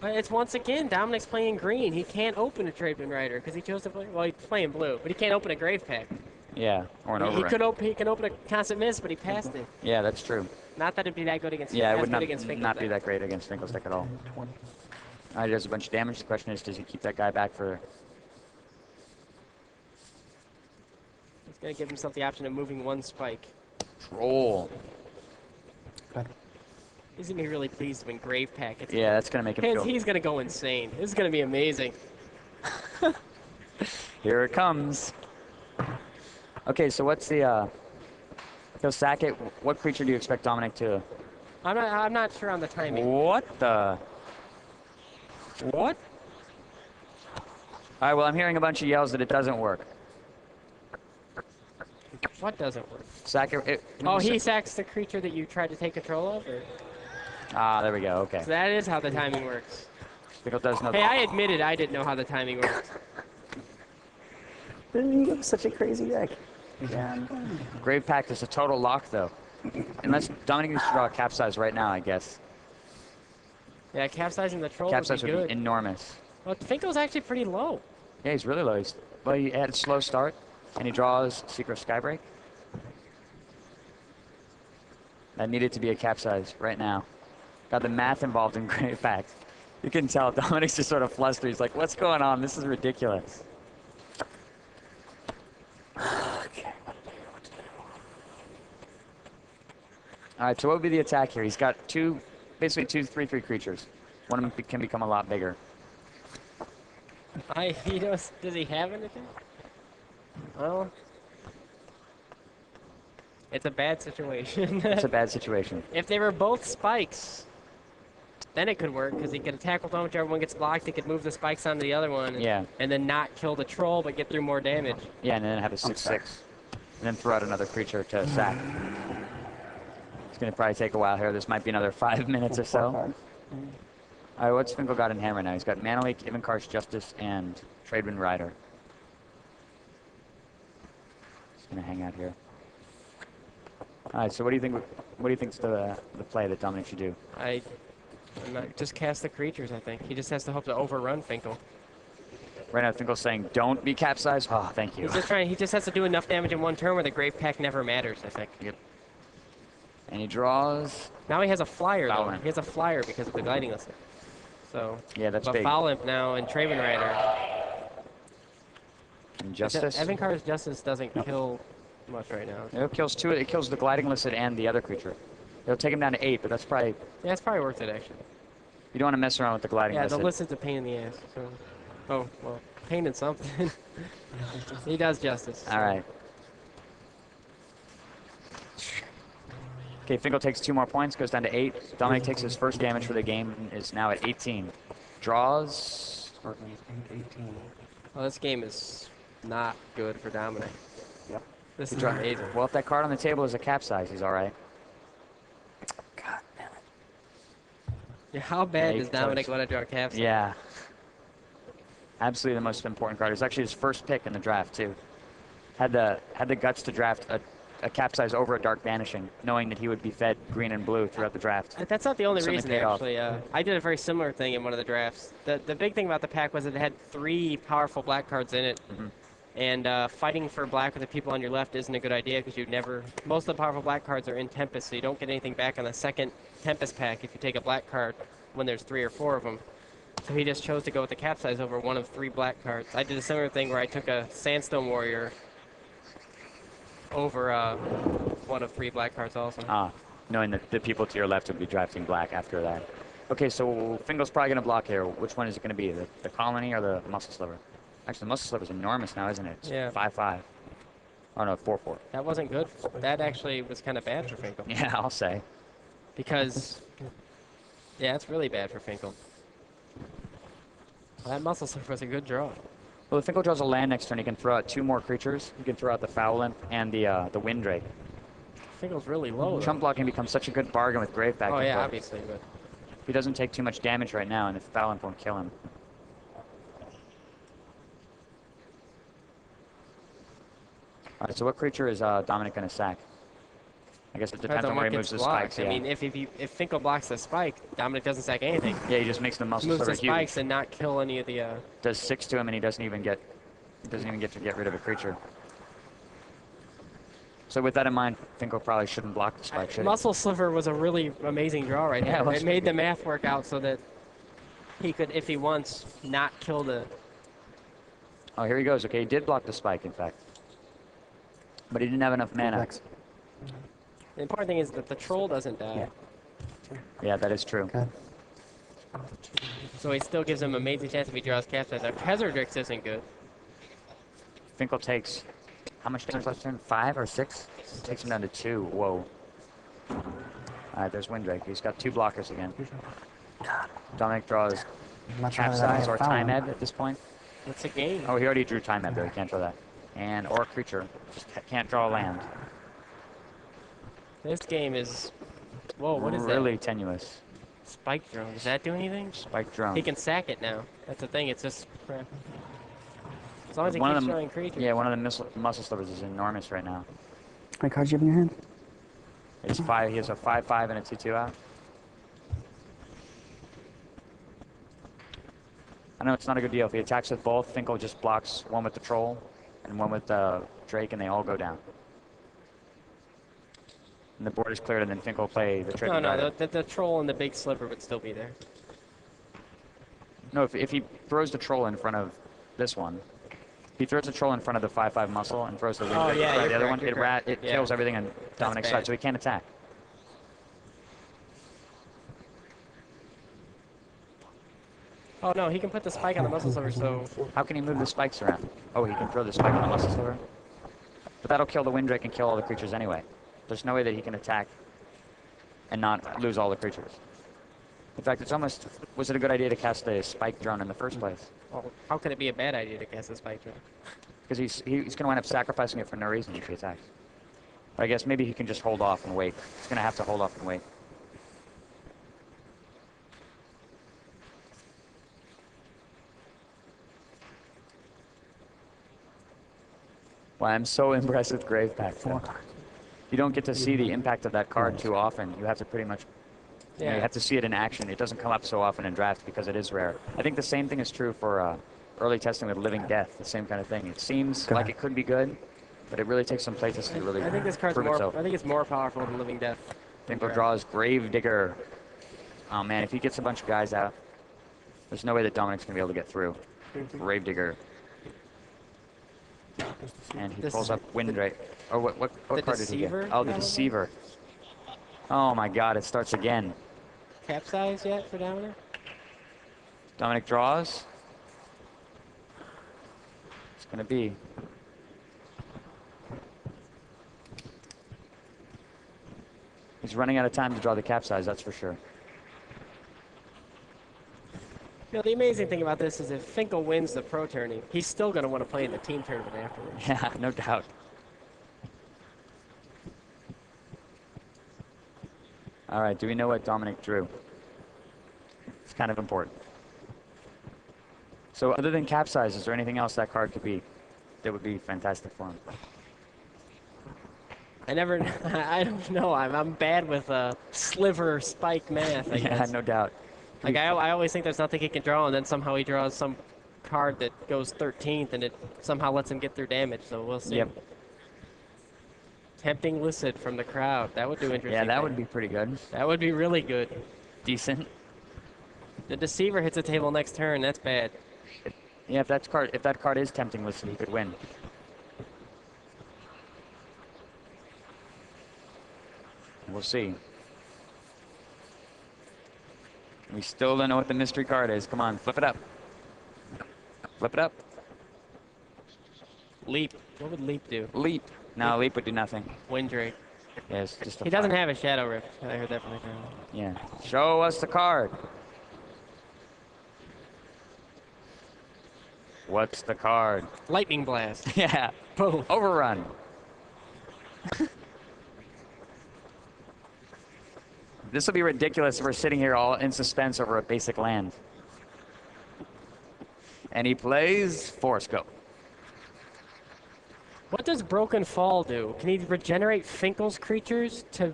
But it's once again, Dominic's playing green. He can't open a Trademan Rider because he chose to play. Well, he's playing blue, but he can't open a Grave Pack. Yeah, or an He overrun. could open. He can open a Constant Miss, but he passed it. Yeah, that's true. Not that it'd be that good against. Yeah, it would not be that great against Finkel's deck at all. All right, he does a bunch of damage. The question is, does he keep that guy back for... He's gonna give himself the option of moving one spike. Troll. He's gonna be really pleased when Grave Pack. Yeah, that's gonna make him feel... He's gonna go insane. This is gonna be amazing. Here it comes. Okay, so what's the... He'll sack it. What creature do you expect Dominic to... I'm not sure on the timing. What the... What? All right, well, I'm hearing a bunch of yells that it doesn't work. What doesn't work? Sack it... Oh, he sacks the creature that you tried to take control of? Or? Ah, there we go, okay. So that is how the timing works. Finkel does know... Hey, I admitted I didn't know how the timing works. You have such a crazy deck. Yeah. Grave Pact is a total lock, though. Unless Dominic needs to draw a capsize right now, I guess. Yeah, capsizing the troll Capsize would be good. would be enormous. Well, Finkel's actually pretty low. Yeah, he's really low. Well, he had a slow start, and he draws Secret Skybreak. That needed to be a capsize right now. Got the math involved in Grave Pact. You can tell Dominic's just sort of flustered. He's like, what's going on? This is ridiculous. Okay. All right, so what would be the attack here? He's got basically two 3/3 creatures. One of them can become a lot bigger. Does he have anything? Well, it's a bad situation. It's a bad situation. If they were both spikes, then it could work because he could attack with one, whichever one gets blocked. He could move the spikes onto the other one. And then not kill the troll, but get through more damage. Yeah, and then have a 6/6, and then throw out another creature to sack. It's gonna probably take a while here. This might be another 5 minutes or so. All right, what's Finkel got in hand right now? He's got Mana Leak, Ivankar's Justice, and Tradewind Rider. Just gonna hang out here. All right, so what do you think? What do you think's the play that Dominic should do? Just cast the creatures. I think he just has to hope to overrun Finkel. Right now, Finkel's saying, "Don't be capsized." Oh, thank you. He just has to do enough damage in one turn where the Grave Pack never matters. I think. Yep. And he draws. Now he has a flyer Foul though. Imp. He has a flyer because of the gliding list. So. Yeah, that's but big. Foul Imp now and Traven Rider. And Justice. Ivankar's Justice doesn't kill much right now. It kills two. It kills the gliding listed and the other creature. It'll take him down to 8, but that's probably... Yeah, it's probably worth it, actually. You don't want to mess around with the gliding listed. Yeah, the listed's a pain in the ass. So. Oh, well, pain in something. He does Justice. All right. Okay, Finkel takes 2 more points, goes down to 8. Dominic takes his first damage for the game, and is now at 18. Draws... Well, this game is not good for Dominic. Yep. This is amazing. Well, if that card on the table is a capsize, he's all right. God damn it. Yeah, how bad Yeah, does Dominic want to draw caps? Yeah. Absolutely the most important card. It was actually his first pick in the draft, too. Had the guts to draft a capsize over a Dark Banishing, knowing that he would be fed green and blue throughout the draft. That's not the only Certainly reason, paid off. actually. I did a very similar thing in one of the drafts. The big thing about the pack was that it had 3 powerful black cards in it. Mm-hmm. And fighting for black with the people on your left isn't a good idea because most of the powerful black cards are in Tempest, so you don't get anything back on the second Tempest pack if you take a black card when there's 3 or 4 of them. So he just chose to go with the capsize over one of 3 black cards. I did a similar thing where I took a Sandstone Warrior over one of 3 black cards also. Ah, knowing that the people to your left would be drafting black after that. Okay, so Finkel's probably going to block here. Which one is it going to be, the Colony or the Muscle Sliver? Actually, the Muscle Sliver is enormous now, isn't it? It's Yeah. 5/5. Oh, no, 4/4. That wasn't good. That actually was kind of bad for Finkel. Yeah, I'll say. Because, yeah, it's really bad for Finkel. Well, that Muscle Surf was a good draw. Well, if Finkel draws a land next turn, he can throw out 2 more creatures. He can throw out the Foul Imp and the Windrake. Finkel's really low, though. Chump blocking becomes such a good bargain with Graveback. Oh, yeah, obviously, but... He doesn't take too much damage right now, and the Foul Imp won't kill him. All right, so what creature is Dominic going to sack? I guess it depends on where he moves his spikes. I Yeah. mean, if Finkel blocks the spike, Dominic doesn't sack anything. Yeah, he just makes the muscle Moves sliver the huge. spikes and not kill any of the. Does 6 to him, and he doesn't even get to get rid of a creature. So with that in mind, Finkel probably shouldn't block the spike, should he? Muscle sliver was a really amazing draw right Yeah, there. it It made the math work out so that he could, if he wants, not kill the. Oh, here he goes. Okay, he did block the spike, in fact. But he didn't have enough mana. The important thing is that the troll doesn't die. Yeah, that is true. Good. So he still gives him an amazing chance if he draws Capsize. Now, Pezerdrix isn't good. Finkel takes how much damage last turn? 5 or 6? Takes him down to 2. Whoa. All right, there's Windrake. He's got 2 blockers again. Dominic draws Much rather than Capsize or foul Time him. Ebb at this point. It's a game. Oh, he already drew Time Ebb there. He can't draw that. And or a creature. Just can't draw a land. This game is. Whoa, what is really that? tenuous. Spike drone. Does that do anything? Spike drone. He can sack it now. That's the thing. It's just crap. As long as he One of keeps them- drawing creatures. Yeah, one of the muscle slivers is enormous right now. How many cards do you have in your hand? It's 5. He has a 5/5 and a 2/2 out. I know it's not a good deal. If he attacks with both, Finkel just blocks one with the troll and one with the Drake, and they all go down. And the board is cleared, and then Finkel will play the trick. No, the troll and the big sliver would still be there. No, if he throws the troll in front of this one, if he throws the troll in front of the 5/5 muscle and throws the wind Oh, Drake in yeah, front of the you're other correct, one, you're correct. it Yeah. kills everything on Dominic's bad. side, so he can't attack. Oh no, he can put the spike on the muscle sliver, so How can he move the spikes around? Oh, he can throw the spike on the muscle sliver? But that'll kill the wind Drake and kill all the creatures anyway. There's no way that he can attack and not lose all the creatures. In fact, it's almost... Was it a good idea to cast a spike drone in the first place? well, how could it be a bad idea to cast a spike drone? Because he's going to wind up sacrificing it for no reason if he attacks. But I guess maybe he can just hold off and wait. He's going to have to hold off and wait. Wow, I'm so impressed with Grave Pact. You don't get to see the impact of that card too often. You have to pretty much... You know, you have to see it in action. It doesn't come up so often in draft because it is rare. I think the same thing is true for early testing with Living Death, the same kind of thing. It seems like it could be good, but it really takes some playtesting to really I think this card's prove more. itself. I think it's more powerful than Living Death. Finkel draws Gravedigger. Oh man, if he gets a bunch of guys out, there's no way that Dominic's going to be able to get through. Gravedigger. And he This- pulls up Windrake. Oh, what The card did he get? Deceiver, Oh, the probably? Deceiver. Oh my god, it starts again. Capsize yet for Dominic? Dominic draws. It's going to be. He's running out of time to draw the Capsize, that's for sure. You know, the amazing thing about this is if Finkel wins the pro tourney, he's still going to want to play in the team tournament afterwards. Yeah, no doubt. All right, do we know what Dominic drew? It's kind of important. So other than Capsize, is there anything else that card could be that would be fantastic for him? I don't know. I'm bad with sliver spike math, I Yeah, guess. no doubt. Like, I always think there's nothing he can draw, and then somehow he draws some card that goes 13th, and it somehow lets him get through damage, so we'll see. Yep. Tempting Licit from the crowd. That would do interesting. Yeah, that things. would be pretty good. That would be really good. Decent. The Deceiver hits a table next turn. That's bad. Yeah, if that card is tempting Listen, he could win. We'll see. We still don't know what the mystery card is. Come on, flip it up. Flip it up. Leap. What would Leap do? Leap. No, Leap would do nothing. Windrake. Yes, just a He doesn't fire. have a Shadow Rift. I heard that from the crowd. Yeah. Show us the card. What's the card? Lightning Blast. Yeah. Boom. Overrun. This will be ridiculous if we're sitting here all in suspense over a basic land. And he plays Force Go. What does Broken Fall do? Can he regenerate Finkel's creatures to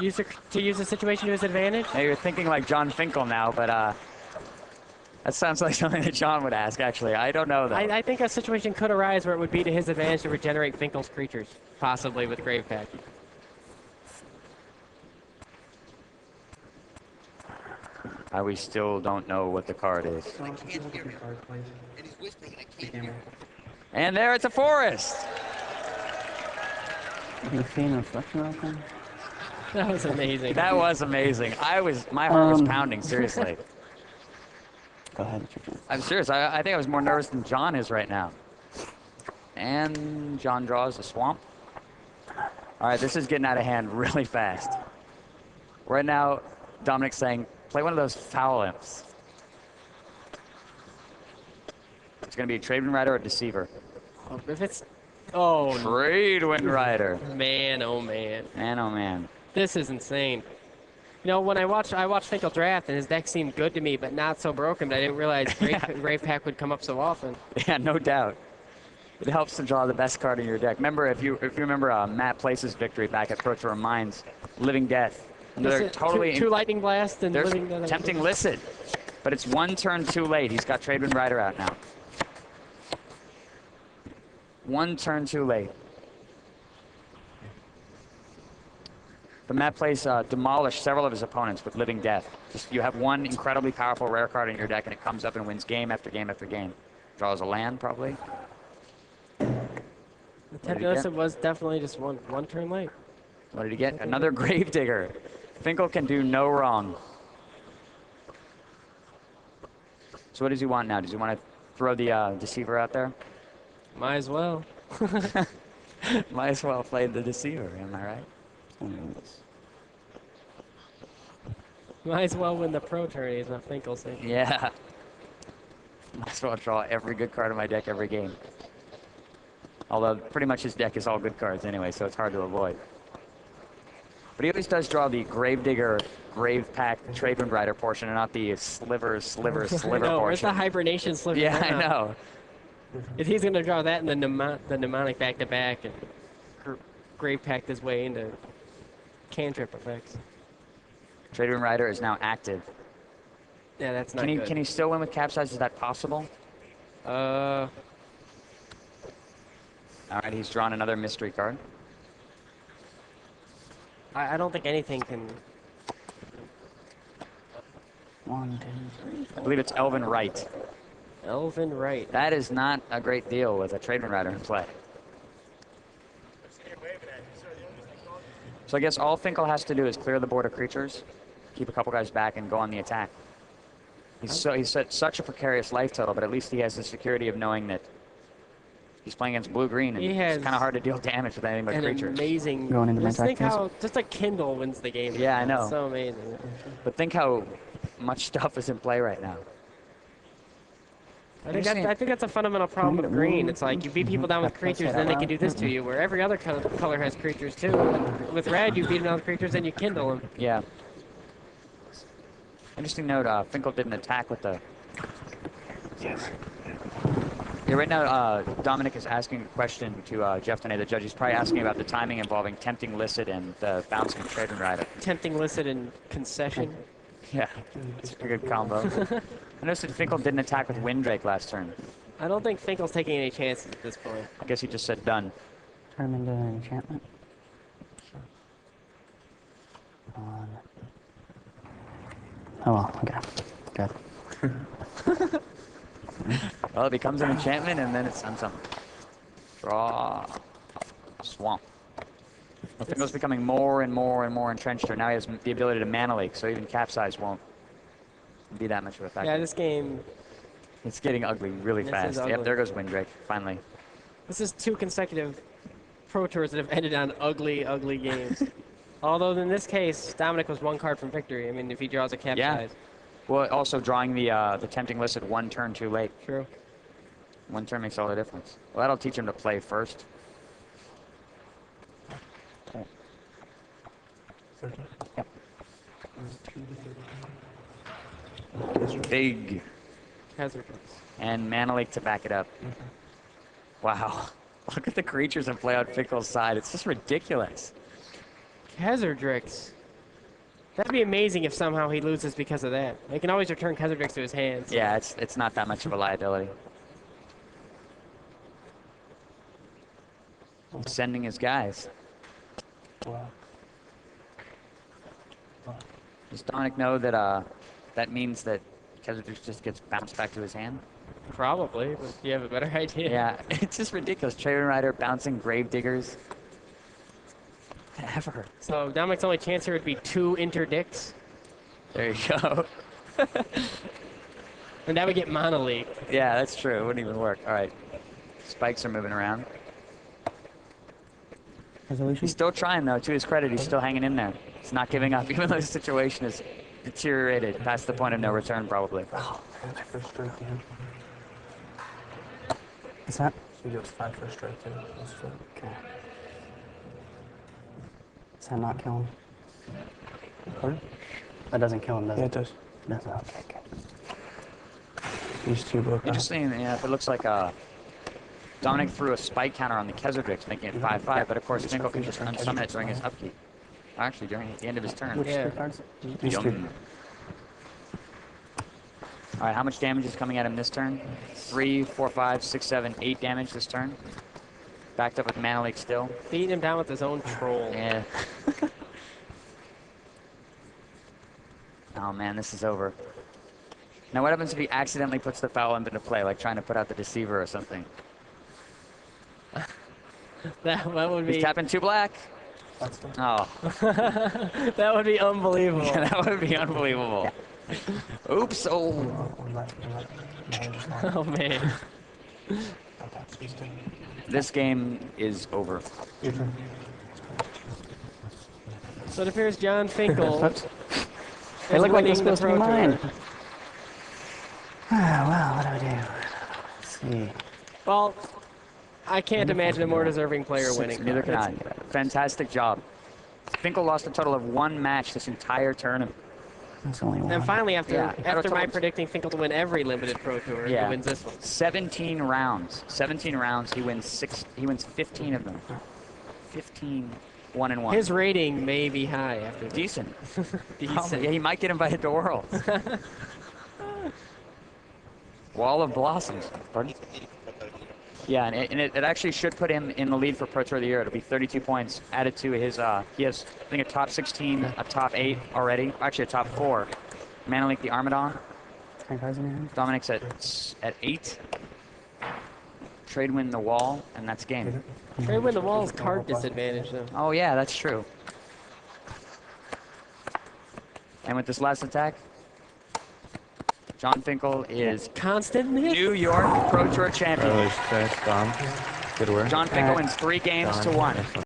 use the situation to his advantage? Now you're thinking like Jon Finkel now, but that sounds like something that Jon would ask, actually. I don't know, though. I think a situation could arise where it would be to his advantage to regenerate Finkel's creatures, possibly with Grave Pack. We still don't know what the card is. And there it's a forest! Are you seeing a reflection right there? That was amazing. That was amazing. My heart was pounding, seriously. Go ahead. It's your turn. I'm serious. I think I was more nervous than Jon is right now. And Jon draws a swamp. All right, this is getting out of hand really fast. Right now, Dominic's saying, play one of those foul imps. It's going to be a Trade Wind Rider or Deceiver. If it's... Oh, Trade Wind Rider. man, oh man. Man, oh man. This is insane. You know, when I watched Finkel draft, and his deck seemed good to me, but not so broken, but I didn't realize Grave Pack would come up so often. Yeah, no doubt. It helps to draw the best card in your deck. Remember, if you remember Matt Place's victory back at Pro Tour Minds, Living Death. They're totally... Two Lightning Blast and There's Living Death. Tempting Licit, but it's one turn too late. He's got Trade Wind Rider out now. One turn too late. But Matt Place demolished several of his opponents with Living Death. Just, you have one incredibly powerful rare card in your deck, and it comes up and wins game after game after game. Draws a land, probably. The Tempting Licit was definitely just one turn late. What did he get? Another Gravedigger. Finkel can do no wrong. So what does he want now? Does he want to throw the Deceiver out there? Might as well. Might as well play the Deceiver, am I right? Might as well win the Pro Tourney, what Finkel said. Yeah. Might as well draw every good card in my deck every game. Although pretty much his deck is all good cards anyway, so it's hard to avoid. But he always does draw the Gravedigger, Grave Pack, Trade Wind Rider portion, and not the sliver portion. Where's the Hibernation Sliver? Yeah, now? I know. If he's going to draw that and the Mnemonic back-to-back and Grave Pack his way into cantrip effects. Trade Wind Rider is now active. Yeah, that's not good. Can he still win with Capsize? Is that possible? All right, he's drawn another mystery card. I don't think anything can... 1, 2, 3, 4. I believe it's Elven Right. Elven Right. That is not a great deal with a Trade Wind Rider in play. So I guess all Finkel has to do is clear the board of creatures, keep a couple guys back, and go on the attack. He's at such a precarious life total, but at least he has the security of knowing that he's playing against blue-green, and it's kind of hard to deal damage with anything but creatures. Amazing. Going into my just think attack how just a Kindle wins the game. Yeah, I know. It's so amazing. But think how much stuff is in play right now. I think that's a fundamental problem with green. It's like you beat people down with creatures, and then they can do this to you. Where every other color has creatures too. And with red, you beat them down with creatures, and you kindle them. Yeah. Interesting note. Finkel didn't attack with the. Yes. Yeah, right now, Dominic is asking a question to Jeff today, the judge. He's probably asking about the timing involving Tempting Licit and the bouncing Trade Wind Rider. Tempting Licit and Concession. Yeah, it's a good combo. I noticed that Finkel didn't attack with Windrake last turn. I don't think Finkel's taking any chances at this point. I guess he just said done. Turn him into an enchantment. On. Oh well, okay. Good. Well, it becomes an enchantment, and then it's done something. Draw. Swamp. Well, Finkel's becoming more and more and more entrenched here. Now he has the ability to mana leak, so even Capsize won't be that much of a factor. Yeah, this game... It's getting ugly really fast. Yep, there goes Windrake, finally. This is 2 consecutive Pro Tours that have ended on ugly, ugly games. Although in this case, Dominic was 1 card from victory. I mean, if he draws a Capsize. Yeah. Well, also drawing the Tempting Licit 1 turn too late. True. 1 turn makes all the difference. Well, that'll teach him to play first. Yep. Big. Hazard. And mana leak to back it up. Wow. Look at the creatures that play on Finkel's side. It's just ridiculous. Kezardrix. That'd be amazing if somehow he loses because of that. He can always return Kezardrix to his hands. Yeah, it's not that much of a liability. Sending his guys. Wow. Does Dominic know that that means that Kezardrix just gets bounced back to his hand? Probably, but you have a better idea. Yeah, it's just ridiculous. Trader Rider bouncing Grave Diggers. Ever. So Dominic's only chance here would be 2 interdicts, There you go. and that would get Mono League. Yeah, that's true. It wouldn't even work. All right. Spikes are moving around. Resolution? He's still trying, though. To his credit, he's still hanging in there. He's not giving up, even though the situation is deteriorated past the point of no return, probably. Oh, that's first strike again. What's that? He goes 5 first strike too. That's good. Okay. Does that not kill him? Pardon? That doesn't kill him, does Yeah, it? it does. It doesn't. Okay, good. These two both. Interesting, yeah, if it looks like Dominic threw a spike counter on the Kezardrix, making it 5-5, but of course Finkel can just unsummon it during his upkeep. Actually, during the end of his turn. Which Yeah. 3 cards? These two. Yum. All right, how much damage is coming at him this turn? 3, 4, 5, 6, 7, 8 damage this turn. Backed up with Mana Leak still. Beating him down with his own troll. Yeah. Oh man, this is over. Now what happens if he accidentally puts the foul imp into play, like trying to put out the Deceiver or something? That would He's be tapping 2 black. That's the. Oh, that would be unbelievable. that would be unbelievable. Oops, oh. One left. No, just one. Oh man. Okay, these two. This game is over. Your turn. So it appears Jon Finkel Oops. is They look like they're winning the supposed to be Pro Tour. mine. Ah, well, what do I do? Let's see. Well, I can't imagine a more deserving player winning. Neither can I. It's- Fantastic job. Finkel lost a total of 1 match this entire tournament. That's only one. And finally, after Yeah, after my total- predicting Finkel to win every limited Pro Tour, Yeah. he wins this one. 17 rounds. 17 rounds. He wins 15 of them. 15, 1-1. His rating may be high after this. Decent. Decent. Yeah, he might get invited to Worlds. Wall of Blossoms. Pardon? Yeah, and it actually should put him in the lead for Pro Tour of the Year. It'll be 32 points added to his, he has, I think, a top 16, a top 8 already. Actually, a top 4. Mana Leak the Armadon. 10 cards in your hand? Dominic's at 8. Trade win the wall, and that's game. Trade win the wall's card disadvantage, though. Oh, yeah, that's true. And with this last attack, Jon Finkel is Constant miss. New York Pro Tour champion. Early strike, Dom. Good work. Jon Finkel wins 3 games to 1.